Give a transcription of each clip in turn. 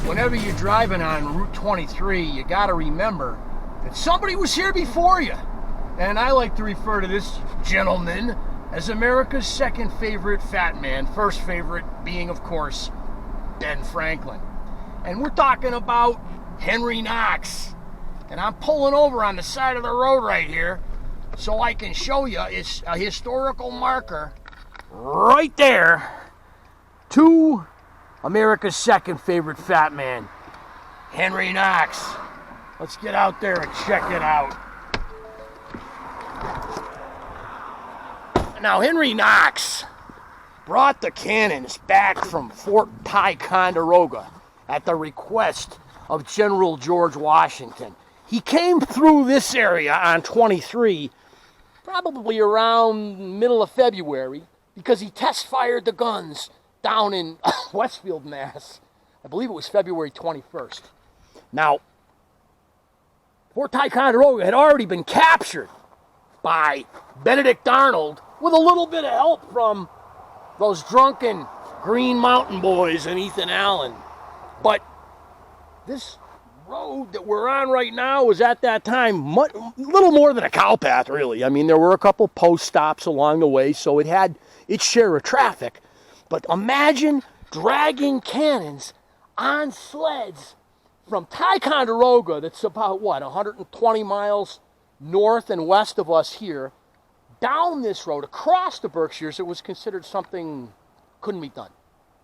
whenever you're driving on Route 23, you got to remember that somebody was here before you. And I like to refer to this gentleman as America's second favorite fat man, first favorite being, of course, Ben Franklin. And we're talking about Henry Knox. And I'm pulling over on the side of the road right here so I can show you it's a historical marker right there to America's second favorite fat man, Henry Knox. Let's get out there and check it out. Now, Henry Knox brought the cannons back from Fort Ticonderoga at the request of General George Washington. He came through this area on 23 probably around middle of February because he test fired the guns down in Westfield, Mass. I believe it was February 21st. Now, Fort Ticonderoga had already been captured by Benedict Arnold with a little bit of help from those drunken Green Mountain Boys and Ethan Allen. But this road that we're on right now was at that time little more than a cow path, really. I mean, there were a couple post stops along the way, so it had its share of traffic. But imagine dragging cannons on sleds from Ticonderoga, that's about, 120 miles north and west of us here, down this road, across the Berkshires. It was considered something couldn't be done.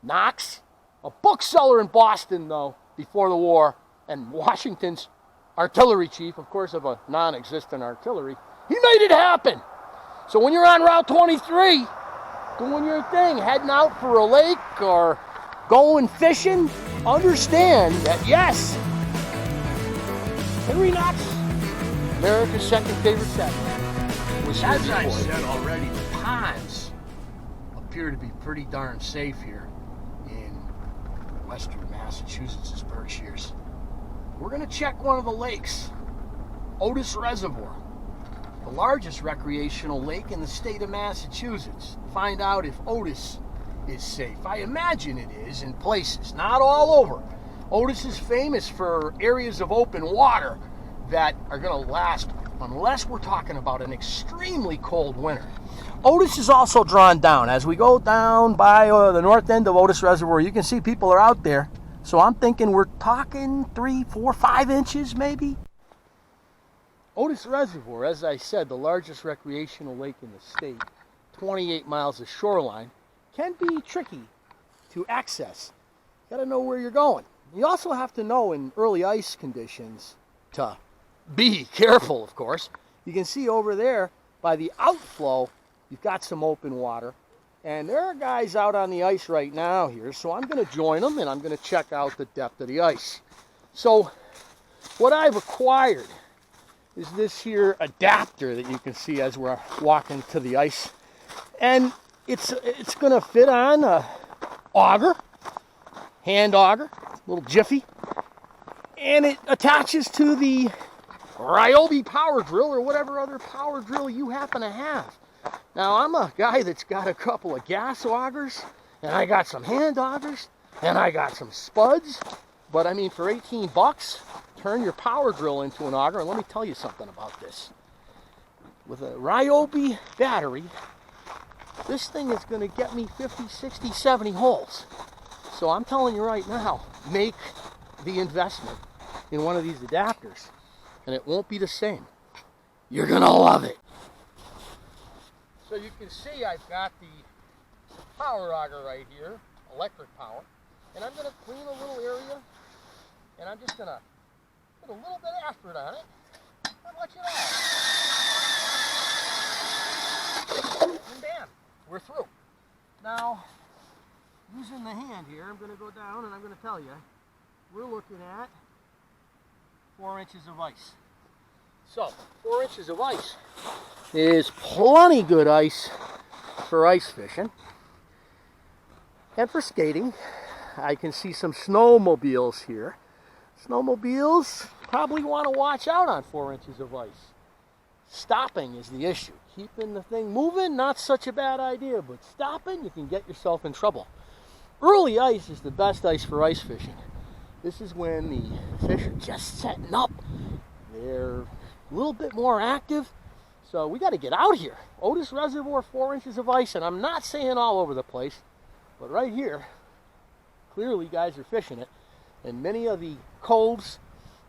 Knox, a bookseller in Boston, though, before the war, and Washington's artillery chief, of course, of a non-existent artillery, he made it happen. So when you're on Route 23, doing your thing, heading out for a lake or going fishing, understand that, yes, Henry Knox, America's second favorite settler, was here As I before. said already, the ponds appear to be pretty darn safe here in western Massachusetts' Berkshires. We're going to check one of the lakes, Otis Reservoir, the largest recreational lake in the state of Massachusetts. Find out if Otis is safe. I imagine it is in places, not all over. Otis is famous for areas of open water that are going to last unless we're talking about an extremely cold winter. Otis is also drawn down. As we go down by the north end of Otis Reservoir, you can see people are out there. So I'm thinking we're talking 3, 4, 5 inches maybe. Otis Reservoir, as I said, the largest recreational lake in the state, 28 miles of shoreline, can be tricky to access. You gotta know where you're going. You also have to know in early ice conditions to be careful, of course. You can see over there by the outflow, you've got some open water. And there are guys out on the ice right now here, so I'm going to join them and I'm going to check out the depth of the ice. So what I've acquired is this here adapter that you can see as we're walking to the ice. And it's going to fit on a auger, hand auger, little jiffy. And it attaches to the Ryobi power drill or whatever other power drill you happen to have. Now, I'm a guy that's got a couple of gas augers, and I got some hand augers, and I got some spuds. But I mean, for 18 bucks, turn your power drill into an auger, and let me tell you something about this. With a Ryobi battery, this thing is going to get me 50, 60, 70 holes. So I'm telling you right now, make the investment in one of these adapters, and it won't be the same. You're going to love it. So you can see I've got the power auger right here, electric power, and I'm going to clean a little area, and I'm just going to put a little bit of effort on it, and watch it out. And bam, we're through. Now, using the hand here, I'm going to go down and I'm going to tell you, we're looking at 4 inches of ice. So, 4 inches of ice is plenty good ice for ice fishing and for skating. I can see some snowmobiles here. Snowmobiles probably want to watch out on 4 inches of ice. Stopping is the issue. Keeping the thing moving, not such a bad idea, but stopping, you can get yourself in trouble. Early ice is the best ice for ice fishing. This is when the fish are just setting up. They're a little bit more active. So we got to get out here. Otis Reservoir, 4 inches of ice, and I'm not saying all over the place, but right here, clearly guys are fishing it. And many of the coves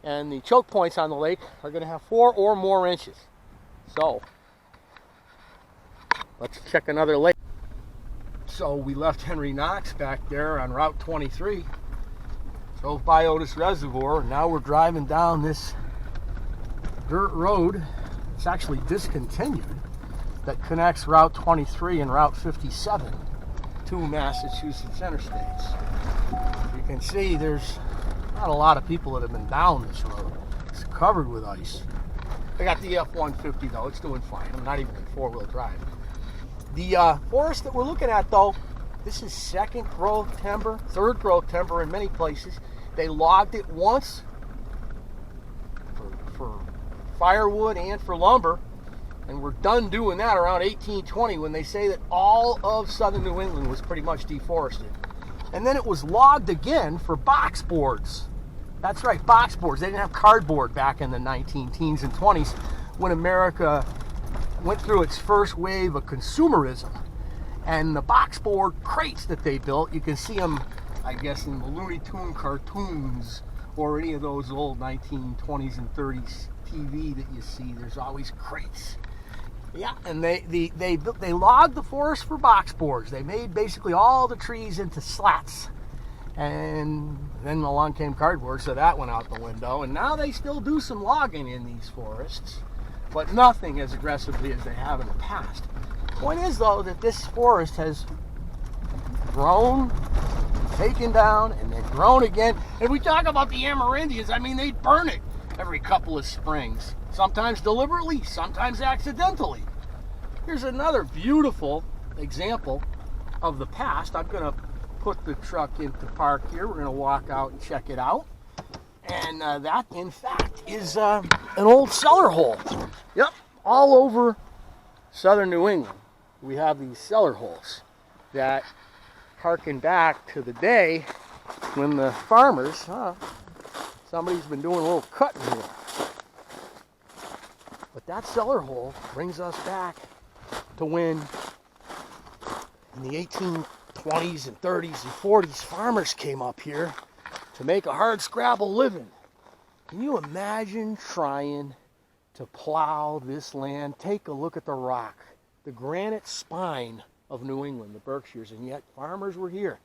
and the choke points on the lake are going to have 4 or more inches. So let's check another lake. So we left Henry Knox back there on Route 23, drove by Otis Reservoir, and now we're driving down this dirt road. It's actually discontinued, that connects Route 23 and Route 57 to Massachusetts interstates. You can see there's not a lot of people that have been down this road. It's covered with ice. I got the F-150 though, it's doing fine. I'm not even in four-wheel drive. The forest that we're looking at though, this is second growth timber, third growth timber in many places. They logged it once for firewood and for lumber, and we're done doing that around 1820 when they say that all of southern New England was pretty much deforested. And then it was logged again for box boards. That's right, box boards. They didn't have cardboard back in the 19-teens and 20s when America went through its first wave of consumerism. And the box board crates that they built, you can see them, I guess, in the Looney Tunes cartoons or any of those old 1920s and 30s TV that you see. There's always crates. Yeah, and they logged the forest for box boards. They made basically all the trees into slats. And then along came cardboard, so that went out the window. And now they still do some logging in these forests, but nothing as aggressively as they have in the past. Point is, though, that this forest has grown, taken down, and then grown again. And we talk about the Amerindians, I mean, they burn it every couple of springs. Sometimes deliberately, sometimes accidentally. Here's another beautiful example of the past. I'm going to put the truck into park here. We're going to walk out and check it out. And that, in fact, is an old cellar hole. Yep, all over southern New England. We have these cellar holes that harken back to the day when the farmers, somebody's been doing a little cutting here. But that cellar hole brings us back to when in the 1820s and 30s and 40s farmers came up here to make a hard scrabble living. Can you imagine trying to plow this land? Take a look at the rock, the granite spine of New England, the Berkshires, and yet farmers were here.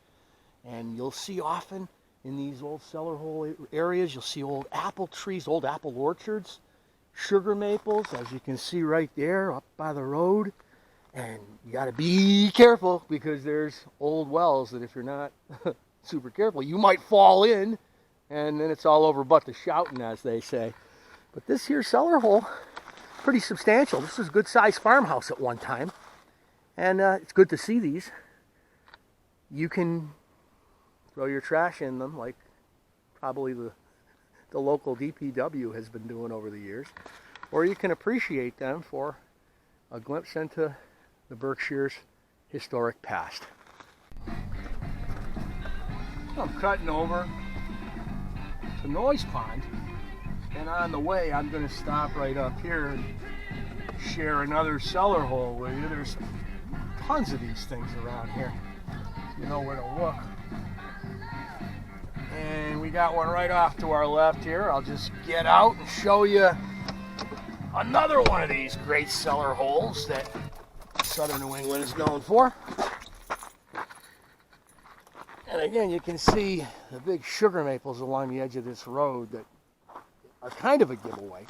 And you'll see often in these old cellar hole areas, you'll see old apple trees, old apple orchards, sugar maples, as you can see right there up by the road. And you got to be careful because there's old wells that if you're not super careful, you might fall in, and then it's all over but the shouting, as they say. But this here cellar hole, pretty substantial. This was a good-sized farmhouse at one time, and it's good to see these. You can throw your trash in them like probably the local DPW has been doing over the years, or you can appreciate them for a glimpse into the Berkshire's historic past. I'm cutting over to Noise Pond, and on the way I'm going to stop right up here and share another cellar hole with you. There's tons of these things around here. You know where to look. And we got one right off to our left here. I'll just get out and show you another one of these great cellar holes that southern New England is known for. And again, you can see the big sugar maples along the edge of this road that are kind of a giveaway.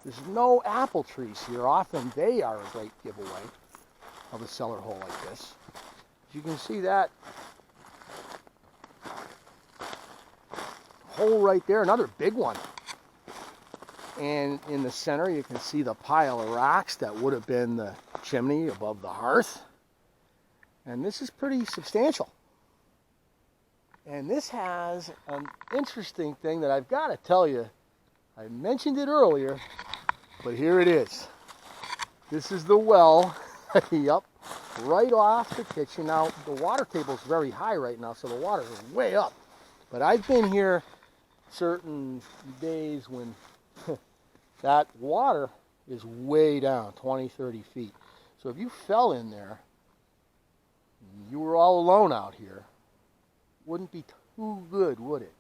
There's no apple trees here. Often they are a great giveaway of a cellar hole like this. You can see that hole right there, another big one. And in the center, you can see the pile of rocks that would have been the chimney above the hearth. And this is pretty substantial. And this has an interesting thing that I've got to tell you. I mentioned it earlier, but here it is. This is the well, yep, right off the kitchen. Now, the water table is very high right now, so the water is way up. But I've been here certain days when that water is way down, 20, 30 feet. So if you fell in there, you were all alone out here, wouldn't be too good, would it?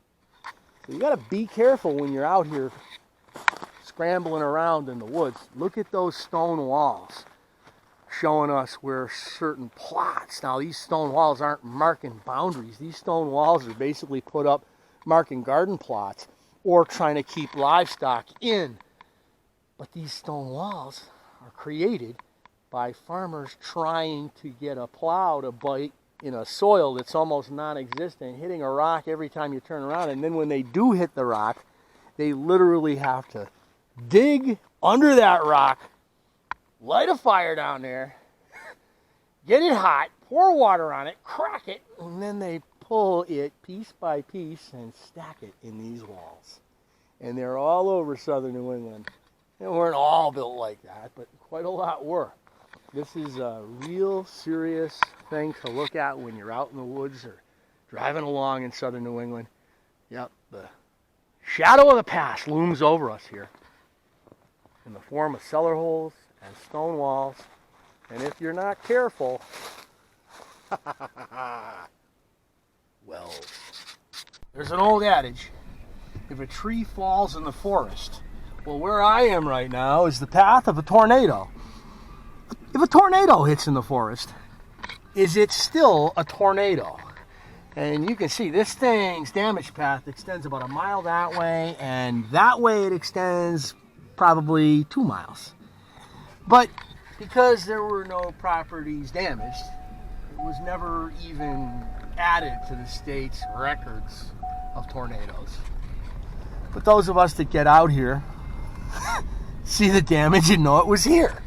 So you got to be careful when you're out here scrambling around in the woods. Look at those stone walls showing us where certain plots. Now these stone walls aren't marking boundaries. These stone walls are basically put up marking garden plots or trying to keep livestock in. But these stone walls are created by farmers trying to get a plow to bite in a soil that's almost non-existent, hitting a rock every time you turn around. And then when they do hit the rock, they literally have to dig under that rock, light a fire down there, get it hot, pour water on it, crack it, and then they pull it piece by piece and stack it in these walls. And they're all over southern New England. They weren't all built like that, but quite a lot were. This is a real serious thing to look at when you're out in the woods or driving along in southern New England. Yep, the shadow of the past looms over us here in the form of cellar holes and stone walls. And if you're not careful, well, there's an old adage, if a tree falls in the forest, well, where I am right now is the path of a tornado. If a tornado hits in the forest, is it still a tornado? And you can see this thing's damage path extends about a mile that way, and that way it extends probably 2 miles. But because there were no properties damaged, it was never even added to the state's records of tornadoes. But those of us that get out here see the damage and know it was here.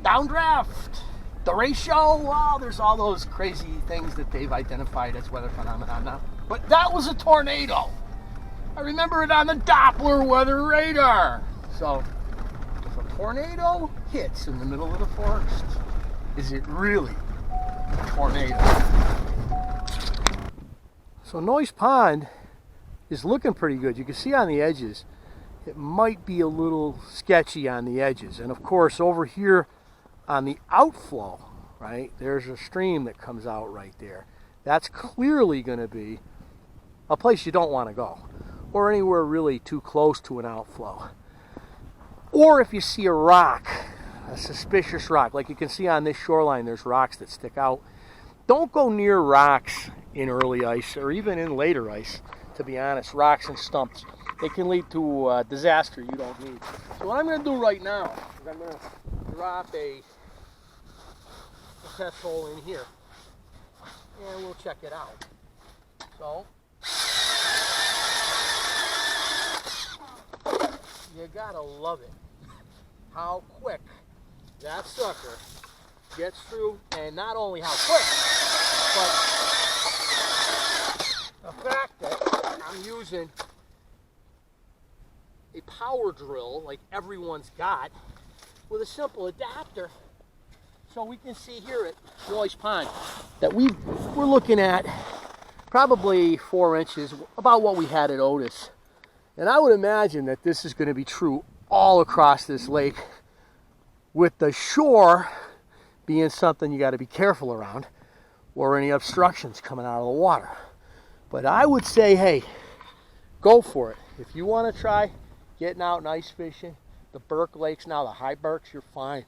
Downdraft, derecho, well, there's all those crazy things that they've identified as weather phenomena now. But that was a tornado. I remember it on the Doppler weather radar. So, if a tornado hits in the middle of the forest, is it really a tornado? So Noise Pond is looking pretty good. You can see on the edges, it might be a little sketchy on the edges. And of course, over here on the outflow, right, there's a stream that comes out right there. That's clearly going to be a place you don't want to go, or anywhere really too close to an outflow. Or if you see a rock, a suspicious rock, like you can see on this shoreline, there's rocks that stick out. Don't go near rocks in early ice or even in later ice, to be honest. Rocks and stumps, they can lead to a disaster you don't need. So what I'm going to do right now is I'm going to drop a test hole in here, and we'll check it out. So, you gotta love it, how quick that sucker gets through, and not only how quick, but the fact that I'm using a power drill like everyone's got with a simple adapter. So we can see here at Noise Pond that we're looking at probably 4 inches, about what we had at Otis. And I would imagine that this is going to be true all across this lake, with the shore being something you got to be careful around, or any obstructions coming out of the water. But I would say, hey, go for it. If you want to try getting out and ice fishing, the Berk Lakes now, the high Berks, you're fine.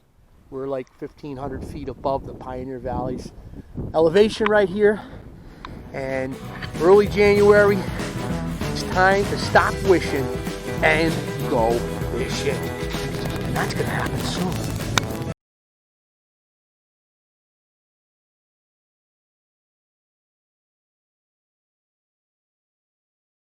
We're like 1,500 feet above the Pioneer Valley's elevation right here. And early January, it's time to stop wishing and go fishing. And that's going to happen soon.